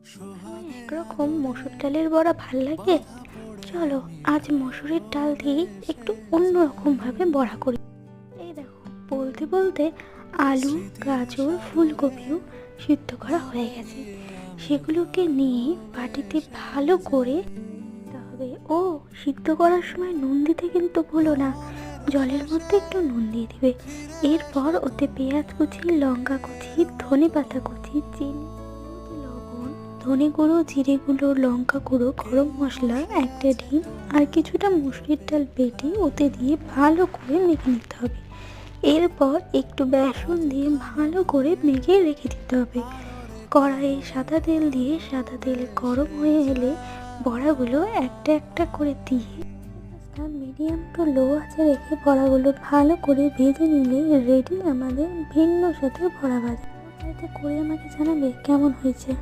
একরকম মসুর ডালের বড়া ভাল লাগে, চলো আজ মসুরের ডাল দিয়ে একটু অন্যরকম ভাবে বড়া করি। এই দেখো, বলতে বলতে আলু, গাজর, ফুলকপিও সিদ্ধ করা হয়ে গেছে। সেগুলোকে নিয়ে বাটিতে ভালো করে দিতে হবে। ও, সিদ্ধ করার সময় নুন দিতে কিন্তু ভুলো না, জলের মধ্যে একটু নুন দিয়ে দিবে। এরপর ওতে পেঁয়াজ কুচি, লঙ্কা কুচি, ধনে পাতা কুচি, চিনি, লবণ, ধনে গুঁড়ো, জিরে গুঁড়ো, লঙ্কা গুঁড়ো, গরম মশলা, একটা ডিম আর কিছুটা মুসুরির ডাল বেটে ওতে দিয়ে ভালো করে মেখে নিতে হবে। এরপর একটু বেসন দিয়ে ভালো করে মেখে রেখে দিতে হবে। কড়াইয়ে সাদা তেল দিয়ে সাদা তেল গরম হয়ে এলে বড়াগুলো একটা একটা করে দিয়ে মিডিয়াম টু লো আঁচে রেখে বড়াগুলো ভালো করে ভেজে নিলে রেডি আমাদের ভিন্ন সাথে বড়া ভাজা। করে আমাকে জানাবে কেমন হয়েছে।